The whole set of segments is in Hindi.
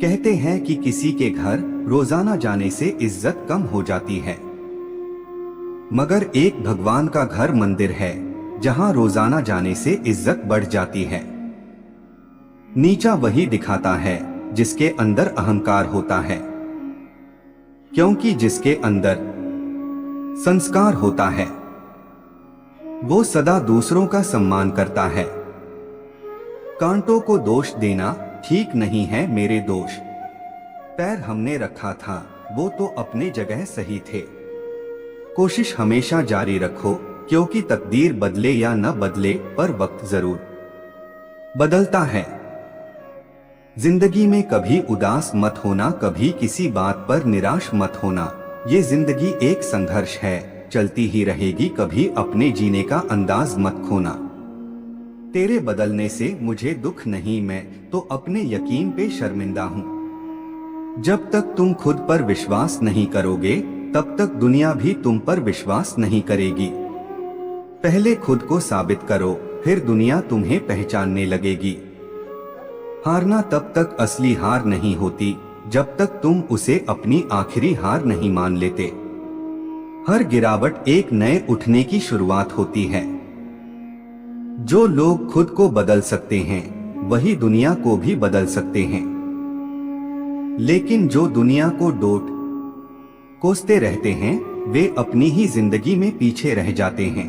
कहते हैं कि किसी के घर रोजाना जाने से इज्जत कम हो जाती है, मगर एक भगवान का घर मंदिर है जहां रोजाना जाने से इज्जत बढ़ जाती है। नीचा वही दिखाता है जिसके अंदर अहंकार होता है, क्योंकि जिसके अंदर संस्कार होता है वो सदा दूसरों का सम्मान करता है। कांटों को दोष देना ठीक नहीं है मेरे दोष, पैर हमने रखा था वो तो अपने जगह सही थे। कोशिश हमेशा जारी रखो, क्योंकि तकदीर बदले या न बदले पर वक्त जरूर बदलता है। जिंदगी में कभी उदास मत होना, कभी किसी बात पर निराश मत होना। ये जिंदगी एक संघर्ष है, चलती ही रहेगी, कभी अपने जीने का अंदाज मत खोना। तेरे बदलने से मुझे दुख नहीं, मैं तो अपने यकीन पे शर्मिंदा हूँ। जब तक तुम खुद पर विश्वास नहीं करोगे तब तक दुनिया भी तुम पर विश्वास नहीं करेगी। पहले खुद को साबित करो, फिर दुनिया तुम्हें पहचानने लगेगी। हारना तब तक असली हार नहीं होती जब तक तुम उसे अपनी आखिरी हार नहीं मान लेते। हर गिरावट एक नए उठने की शुरुआत होती है। जो लोग खुद को बदल सकते हैं वही दुनिया को भी बदल सकते हैं, लेकिन जो दुनिया को डोट कोसते रहते हैं वे अपनी ही जिंदगी में पीछे रह जाते हैं।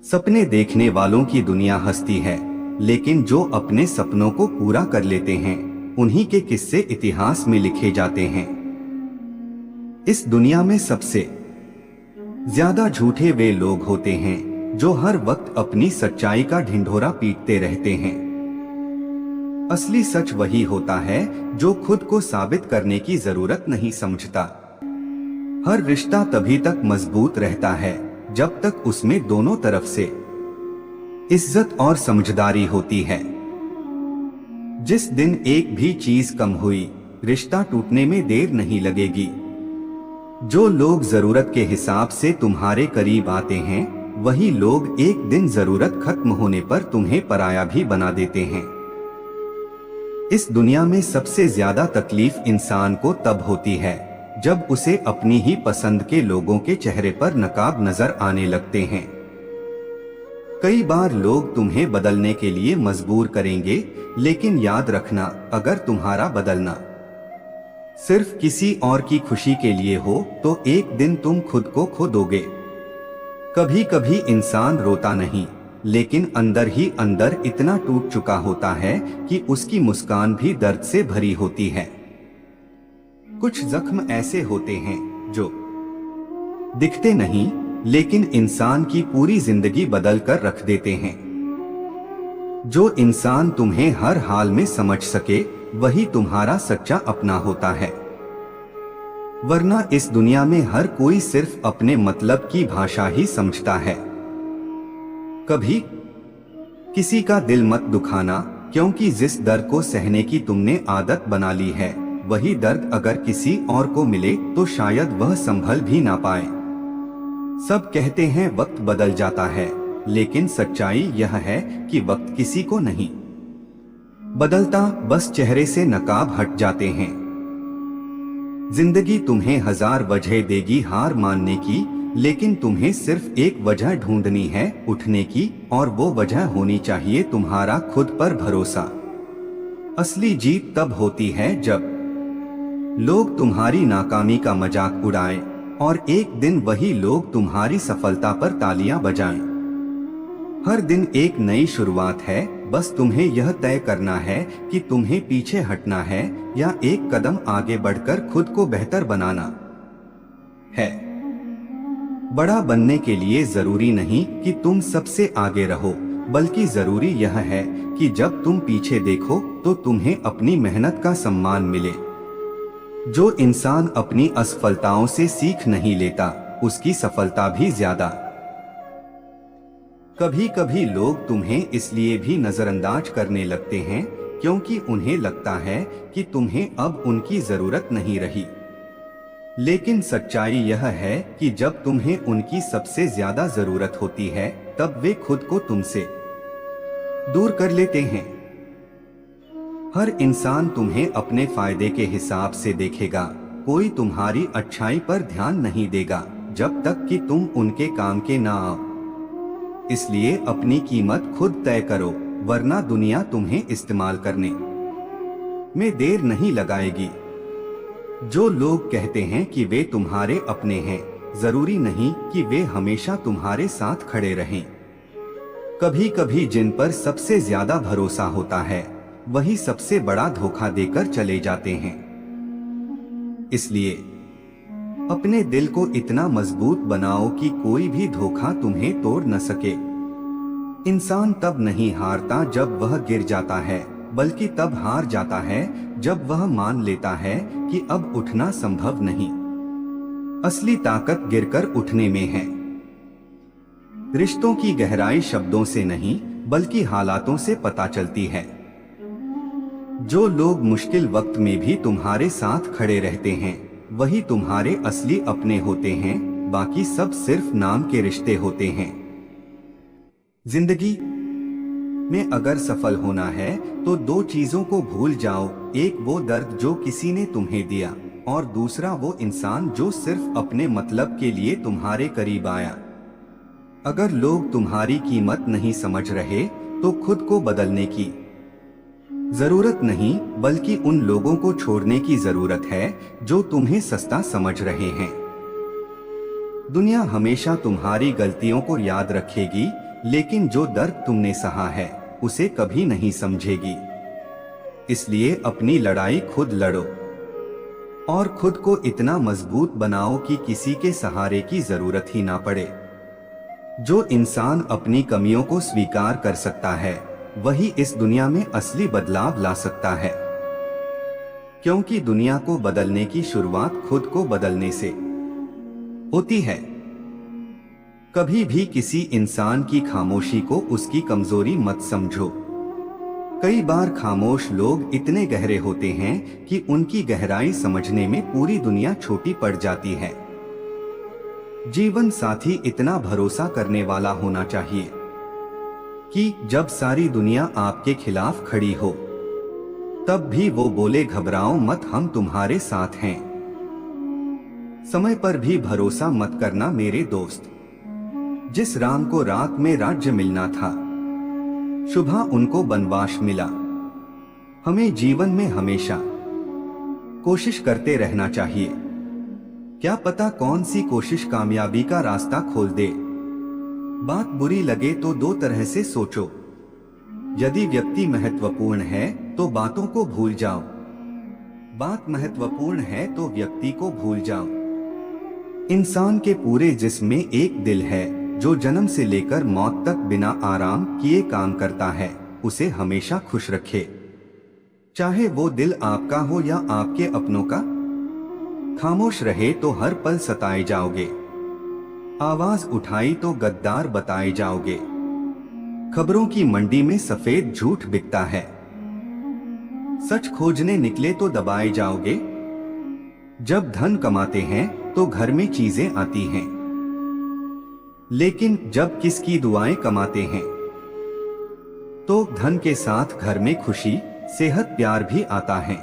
सपने देखने वालों की दुनिया हंसती है, लेकिन जो अपने सपनों को पूरा कर लेते हैं उन्हीं के किस्से इतिहास में लिखे जाते हैं। इस दुनिया में सबसे ज्यादा झूठे वे लोग होते हैं जो हर वक्त अपनी सच्चाई का ढिंढोरा पीटते रहते हैं। असली सच वही होता है जो खुद को साबित करने की जरूरत नहीं समझता। हर रिश्ता तभी तक मजबूत रहता है जब तक उसमें दोनों तरफ से इज्जत और समझदारी होती है। जिस दिन एक भी चीज कम हुई, रिश्ता टूटने में देर नहीं लगेगी। जो लोग जरूरत के हिसाब से तुम्हारे करीब आते हैं वही लोग एक दिन जरूरत खत्म होने पर तुम्हें पराया भी बना देते हैं। इस दुनिया में सबसे ज्यादा तकलीफ इंसान को तब होती है जब उसे अपनी ही पसंद के लोगों के चेहरे पर नकाब नजर आने लगते हैं। कई बार लोग तुम्हें बदलने के लिए मजबूर करेंगे, लेकिन याद रखना, अगर तुम्हारा बदलना सिर्फ किसी और की खुशी के लिए हो तो एक दिन तुम खुद को खो दोगे। कभी कभी इंसान रोता नहीं, लेकिन अंदर ही अंदर इतना टूट चुका होता है कि उसकी मुस्कान भी दर्द से भरी होती है। कुछ जख्म ऐसे होते हैं जो दिखते नहीं, लेकिन इंसान की पूरी जिंदगी बदल कर रख देते हैं। जो इंसान तुम्हें हर हाल में समझ सके वही तुम्हारा सच्चा अपना होता है, वरना इस दुनिया में हर कोई सिर्फ अपने मतलब की भाषा ही समझता है। कभी किसी का दिल मत दुखाना, क्योंकि जिस दर्द को सहने की तुमने आदत बना ली है वही दर्द अगर किसी और को मिले तो शायद वह संभल भी ना पाए। सब कहते हैं वक्त बदल जाता है, लेकिन सच्चाई यह है कि वक्त किसी को नहीं बदलता, बस चेहरे से नकाब हट जाते हैं। जिंदगी तुम्हें हजार वजह देगी हार मानने की, लेकिन तुम्हें सिर्फ एक वजह ढूंढनी है उठने की, और वो वजह होनी चाहिए तुम्हारा खुद पर भरोसा। असली जीत तब होती है जब लोग तुम्हारी नाकामी का मजाक उड़ाएं और एक दिन वही लोग तुम्हारी सफलता पर तालियां बजाएं। हर दिन एक नई शुरुआत है, बस तुम्हें यह तय करना है कि तुम्हें पीछे हटना है या एक कदम आगे बढ़कर खुद को बेहतर बनाना है। बड़ा बनने के लिए जरूरी नहीं कि तुम सबसे आगे रहो, बल्कि जरूरी यह है कि जब तुम पीछे देखो तो तुम्हें अपनी मेहनत का सम्मान मिले। जो इंसान अपनी असफलताओं से सीख नहीं लेता उसकी सफलता भी ज्यादा। कभी कभी लोग तुम्हें इसलिए भी नजरअंदाज करने लगते हैं क्योंकि उन्हें लगता है कि तुम्हें अब उनकी जरूरत नहीं रही। लेकिन सच्चाई यह है कि जब तुम्हें उनकी सबसे ज्यादा जरूरत होती है तब वे खुद को तुमसे दूर कर लेते हैं। हर इंसान तुम्हें अपने फायदे के हिसाब से देखेगा। कोई तुम्हारी अच्छाई पर ध्यान नहीं देगा जब तक कि तुम उनके काम के ना आओ। इसलिए अपनी कीमत खुद तय करो, वरना दुनिया तुम्हें इस्तेमाल करने में देर नहीं लगाएगी। जो लोग कहते हैं कि वे तुम्हारे अपने हैं, जरूरी नहीं कि वे हमेशा तुम्हारे साथ खड़े रहें। कभी कभी जिन पर सबसे ज्यादा भरोसा होता है वही सबसे बड़ा धोखा देकर चले जाते हैं। इसलिए अपने दिल को इतना मजबूत बनाओ कि कोई भी धोखा तुम्हें तोड़ न सके। इंसान तब नहीं हारता जब वह गिर जाता है, बल्कि तब हार जाता है जब वह मान लेता है कि अब उठना संभव नहीं। असली ताकत गिरकर उठने में है। रिश्तों की गहराई शब्दों से नहीं बल्कि हालातों से पता चलती है। जो लोग मुश्किल वक्त में भी तुम्हारे साथ खड़े रहते हैं वही तुम्हारे असली अपने होते हैं, बाकी सब सिर्फ नाम के रिश्ते होते हैं। जिंदगी में अगर सफल होना है तो दो चीजों को भूल जाओ, एक वो दर्द जो किसी ने तुम्हें दिया और दूसरा वो इंसान जो सिर्फ अपने मतलब के लिए तुम्हारे करीब आया। अगर लोग तुम्हारी कीमत नहीं समझ रहे तो खुद को बदलने की जरूरत नहीं बल्कि उन लोगों को छोड़ने की जरूरत है जो तुम्हें सस्ता समझ रहे हैं। दुनिया हमेशा तुम्हारी गलतियों को याद रखेगी, लेकिन जो दर्द तुमने सहा है उसे कभी नहीं समझेगी। इसलिए अपनी लड़ाई खुद लड़ो और खुद को इतना मजबूत बनाओ कि किसी के सहारे की जरूरत ही ना पड़े। जो इंसान अपनी कमियों को स्वीकार कर सकता है वही इस दुनिया में असली बदलाव ला सकता है, क्योंकि दुनिया को बदलने की शुरुआत खुद को बदलने से होती है। कभी भी किसी इंसान की खामोशी को उसकी कमजोरी मत समझो। कई बार खामोश लोग इतने गहरे होते हैं कि उनकी गहराई समझने में पूरी दुनिया छोटी पड़ जाती है। जीवन साथी इतना भरोसा करने वाला होना चाहिए कि जब सारी दुनिया आपके खिलाफ खड़ी हो तब भी वो बोले घबराओ मत, हम तुम्हारे साथ हैं। समय पर भी भरोसा मत करना मेरे दोस्त। जिस राम को रात में राज्य मिलना था, सुबह उनको वनवास मिला। हमें जीवन में हमेशा कोशिश करते रहना चाहिए। क्या पता कौन सी कोशिश कामयाबी का रास्ता खोल दे। बात बुरी लगे तो दो तरह से सोचो। यदि व्यक्ति महत्वपूर्ण है तो बातों को भूल जाओ, बात महत्वपूर्ण है तो व्यक्ति को भूल जाओ। इंसान के पूरे जिस्म में एक दिल है जो जन्म से लेकर मौत तक बिना आराम किए काम करता है। उसे हमेशा खुश रखे, चाहे वो दिल आपका हो या आपके अपनों का। खामोश रहे तो हर पल सताए जाओगे, आवाज उठाई तो गद्दार बताए जाओगे। खबरों की मंडी में सफेद झूठ बिकता है, सच खोजने निकले तो दबाए जाओगे। जब धन कमाते हैं तो घर में चीजें आती हैं, लेकिन जब किसकी दुआएं कमाते हैं तो धन के साथ घर में खुशी, सेहत, प्यार भी आता है।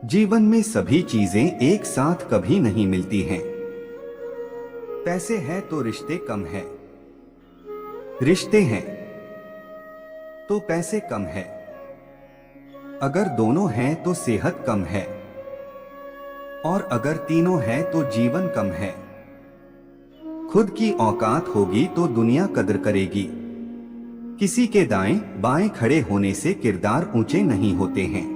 जीवन में सभी चीजें एक साथ कभी नहीं मिलती हैं। पैसे हैं तो रिश्ते कम है, रिश्ते हैं तो पैसे कम है। अगर दोनों हैं तो सेहत कम है, और अगर तीनों हैं तो जीवन कम है। खुद की औकात होगी तो दुनिया कदर करेगी। किसी के दाएं बाएं खड़े होने से किरदार ऊंचे नहीं होते हैं।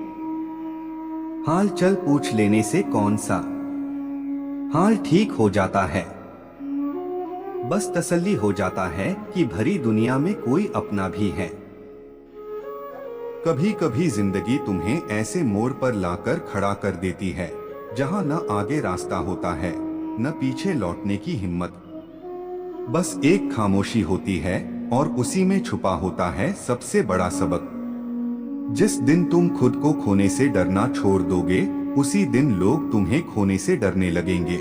हाल चल पूछ लेने से कौन सा हाल ठीक हो जाता है। बस तसल्ली हो जाता है कि भरी दुनिया में कोई अपना भी है। कभी कभी जिंदगी तुम्हें ऐसे मोड़ पर लाकर खड़ा कर देती है जहां न आगे रास्ता होता है न पीछे लौटने की हिम्मत। बस एक खामोशी होती है और उसी में छुपा होता है सबसे बड़ा सबक। जिस दिन तुम खुद को खोने से डरना छोड़ दोगे, उसी दिन लोग तुम्हें खोने से डरने लगेंगे।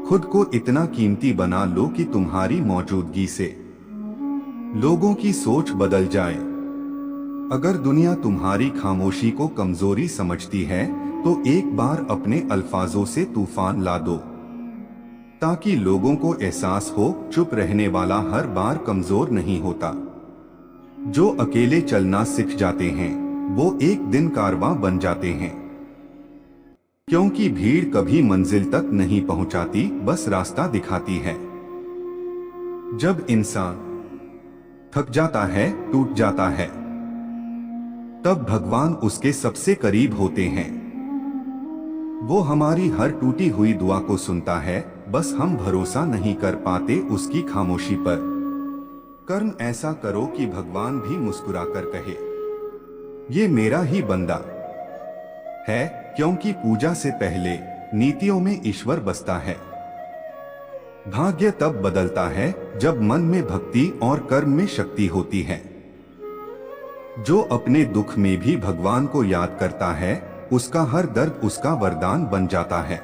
खुद को इतना कीमती बना लो कि तुम्हारी मौजूदगी से लोगों की सोच बदल जाए। अगर दुनिया तुम्हारी खामोशी को कमजोरी समझती है तो एक बार अपने अल्फाजों से तूफान ला दो, ताकि लोगों को एहसास हो चुप रहने वाला हर बार कमजोर नहीं होता। जो अकेले चलना सीख जाते हैं वो एक दिन कारवां बन जाते हैं, क्योंकि भीड़ कभी मंजिल तक नहीं पहुंचाती, बस रास्ता दिखाती है। जब इंसान थक जाता है, टूट जाता है, तब भगवान उसके सबसे करीब होते हैं। वो हमारी हर टूटी हुई दुआ को सुनता है, बस हम भरोसा नहीं कर पाते उसकी खामोशी पर। कर्म ऐसा करो कि भगवान भी मुस्कुराकर कहे, ये मेरा ही बंदा है, क्योंकि पूजा से पहले नीतियों में ईश्वर बसता है। भाग्य तब बदलता है जब मन में भक्ति और कर्म में शक्ति होती है। जो अपने दुख में भी भगवान को याद करता है, उसका हर दर्द उसका वरदान बन जाता है।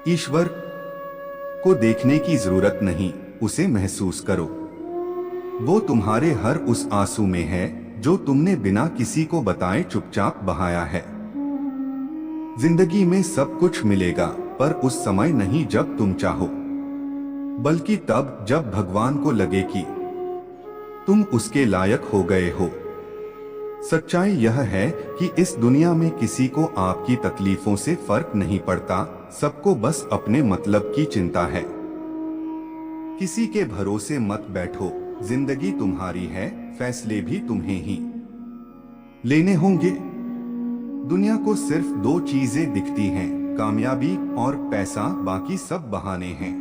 ईश्वर को देखने की जरूरत नहीं, उसे महसूस करो। वो तुम्हारे हर उस आंसू में है जो तुमने बिना किसी को बताए चुपचाप बहाया है। जिंदगी में सब कुछ मिलेगा, पर उस समय नहीं जब तुम चाहो, बल्कि तब जब भगवान को लगे कि तुम उसके लायक हो गए हो। सच्चाई यह है कि इस दुनिया में किसी को आपकी तकलीफों से फर्क नहीं पड़ता, सबको बस अपने मतलब की चिंता है। किसी के भरोसे मत बैठो, जिंदगी तुम्हारी है, फैसले भी तुम्हें ही लेने होंगे। दुनिया को सिर्फ दो चीजें दिखती हैं, कामयाबी और पैसा, बाकी सब बहाने हैं।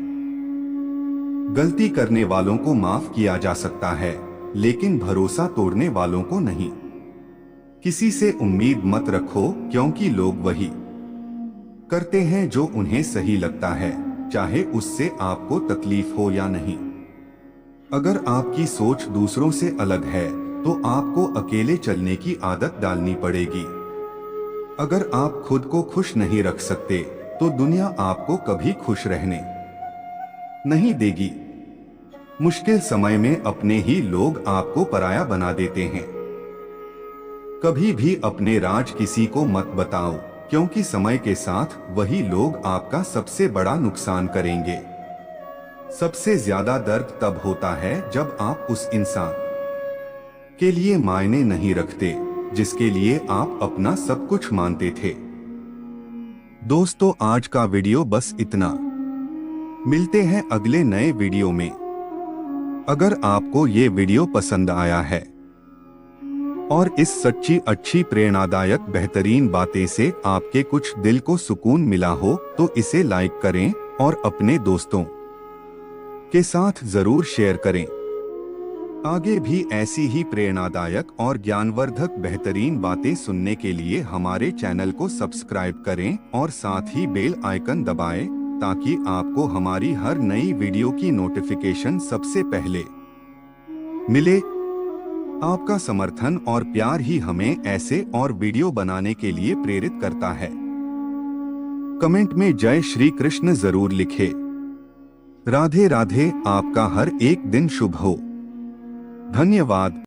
गलती करने वालों को माफ किया जा सकता है, लेकिन भरोसा तोड़ने वालों को नहीं। किसी से उम्मीद मत रखो, क्योंकि लोग वही करते हैं जो उन्हें सही लगता है, चाहे उससे आपको तकलीफ हो या नहीं। अगर आपकी सोच दूसरों से अलग है तो आपको अकेले चलने की आदत डालनी पड़ेगी। अगर आप खुद को खुश नहीं रख सकते तो दुनिया आपको कभी खुश रहने नहीं देगी। मुश्किल समय में अपने ही लोग आपको पराया बना देते हैं। कभी भी अपने राज किसी को मत बताओ, क्योंकि समय के साथ वही लोग आपका सबसे बड़ा नुकसान करेंगे। सबसे ज्यादा दर्द तब होता है जब आप उस इंसान के लिए मायने नहीं रखते जिसके लिए आप अपना सब कुछ मानते थे। दोस्तों, आज का वीडियो बस इतना। मिलते हैं अगले नए वीडियो में। अगर आपको ये वीडियो पसंद आया है और इस सच्ची अच्छी प्रेरणादायक बेहतरीन बातें से आपके कुछ दिल को सुकून मिला हो तो इसे लाइक करें और अपने दोस्तों के साथ जरूर शेयर करें। आगे भी ऐसी ही प्रेरणादायक और ज्ञानवर्धक बेहतरीन बातें सुनने के लिए हमारे चैनल को सब्सक्राइब करें और साथ ही बेल आइकन दबाएं, ताकि आपको हमारी हर नई वीडियो की नोटिफिकेशन सबसे पहले मिले। आपका समर्थन और प्यार ही हमें ऐसे और वीडियो बनाने के लिए प्रेरित करता है। कमेंट में जय श्री कृष्ण जरूर लिखें। राधे राधे। आपका हर एक दिन शुभ हो। धन्यवाद।